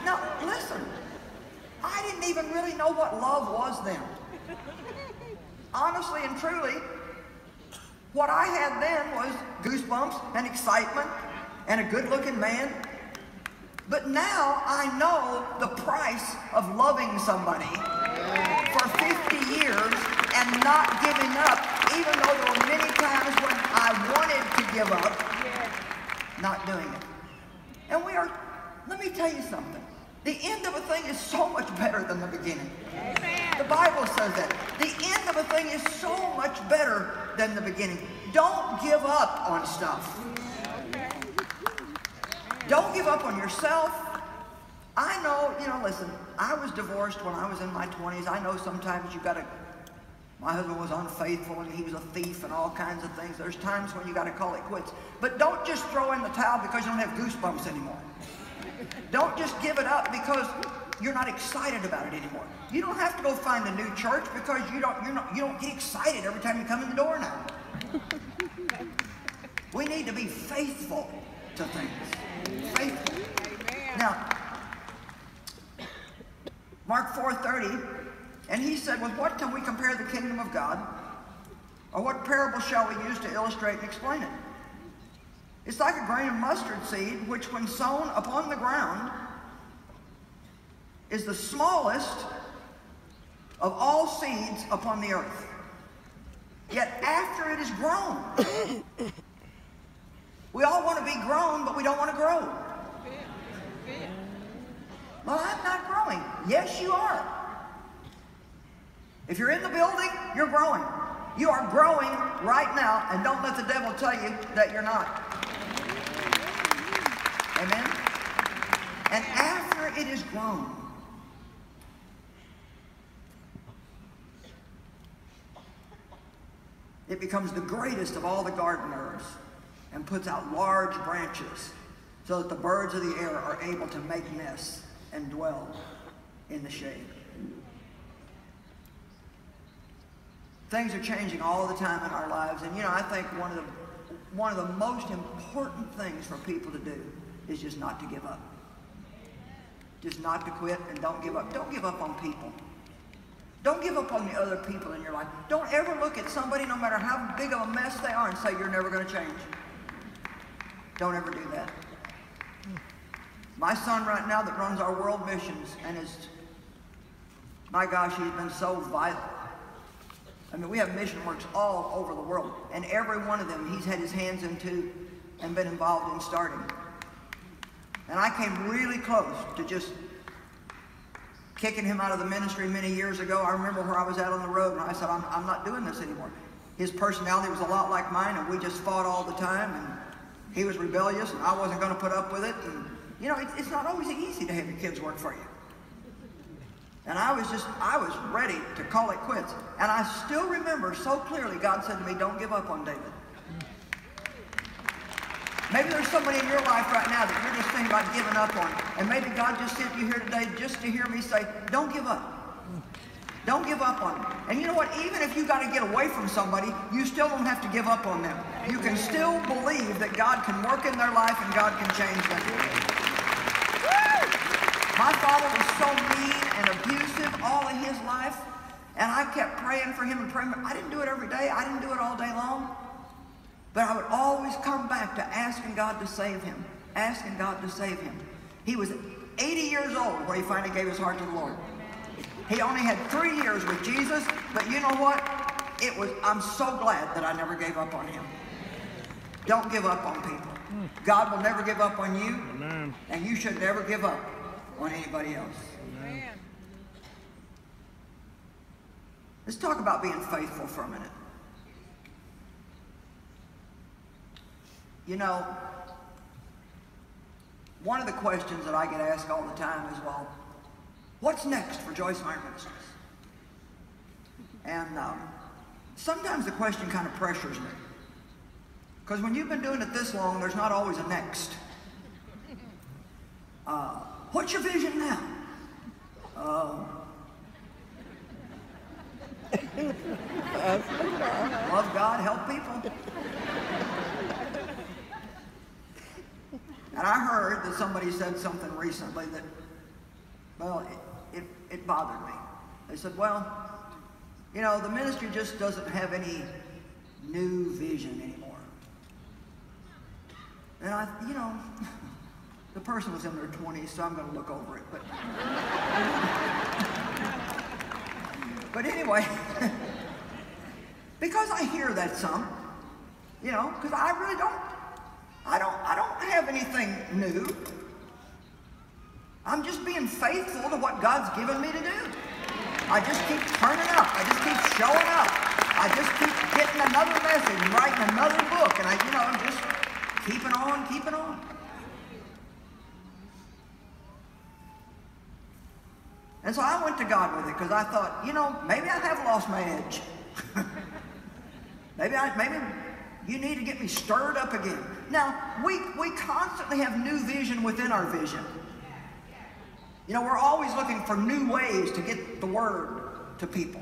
Now, listen, I didn't even really know what love was then. Honestly and truly, what I had then was goosebumps and excitement and a good-looking man. But now I know the price of loving somebody for 50 years and not giving up, even though there were many times when I wanted to give up, not doing it. And let me tell you something. The end of a thing is so much better than the beginning. The Bible says that. The end of a thing is so much better than the beginning. Don't give up on stuff. Don't give up on yourself. I know, listen, I was divorced when I was in my 20s. I know sometimes my husband was unfaithful and he was a thief and all kinds of things. There's times when you got to call it quits. But don't just throw in the towel because you don't have goosebumps anymore. Don't just give it up because you're not excited about it anymore. You don't have to go find a new church because you don't get excited every time you come in the door now. We need to be faithful to things. Faithful. Now, Mark 4:30, and he said, with what can we compare the kingdom of God? Or what parable shall we use to illustrate and explain it? It's like a grain of mustard seed, which when sown upon the ground is the smallest of all seeds upon the earth. Yet after it is grown, we all want to be grown, but we don't want to grow. Well, I'm not growing. Yes, you are. If you're in the building, you're growing. You are growing right now, and don't let the devil tell you that you're not. Amen? And after it is grown, it becomes the greatest of all the garden herbs and puts out large branches so that the birds of the air are able to make nests and dwell in the shade. Things are changing all the time in our lives, and I think one of the most important things for people to do is just not to give up. Just not to quit and don't give up. Don't give up on people. Don't give up on the other people in your life. Don't ever look at somebody, no matter how big of a mess they are, and say you're never going to change. Don't ever do that. My son right now that runs our world missions, and my gosh, he's been so vital. I mean, we have mission works all over the world, and every one of them he's had his hands into and been involved in starting. And I came really close to just kicking him out of the ministry many years ago. I remember where I was out on the road, and I said, I'm not doing this anymore. His personality was a lot like mine, and we just fought all the time, and he was rebellious, and I wasn't going to put up with it. And it's not always easy to have your kids work for you. And I was ready to call it quits. And I still remember so clearly God said to me, don't give up on David. Maybe there's somebody in your life right now that you're just thinking about giving up on. And maybe God just sent you here today just to hear me say, don't give up. Don't give up on them. And you know what? Even if you got to get away from somebody, you still don't have to give up on them. You can still believe that God can work in their life and God can change them. My father was so mean and abusive all of his life, and I kept praying for him and praying. I didn't do it every day. I didn't do it all day long. But I would always come back to asking God to save him, asking God to save him. He was 80 years old when he finally gave his heart to the Lord. He only had 3 years with Jesus, but you know what? I'm so glad that I never gave up on him. Don't give up on people. God will never give up on you, Amen. And you should never give up on anybody else. Amen. Let's talk about being faithful for a minute. One of the questions that I get asked all the time is, well, what's next for Joyce Meyer Ministries? And sometimes the question kind of pressures me. Because when you've been doing it this long, there's not always a next. What's your vision now? Love God, help people. And I heard that somebody said something recently that Well, it bothered me. They said, well, you know, the ministry just doesn't have any new vision anymore. And I, you know, the person was in their 20s, so I'm going to look over it. But anyway, because I hear that some, you know, because I really don't have anything new. I'm just being faithful to what God's given me to do. I just keep turning up. I just keep showing up. I just keep getting another message and writing another book, and I, you know, just keeping on, keeping on. And so I went to God with it because I thought, you know, maybe I have lost my edge. maybe you need to get me stirred up again. Now, we constantly have new vision within our vision. You know, we're always looking for new ways to get the word to people.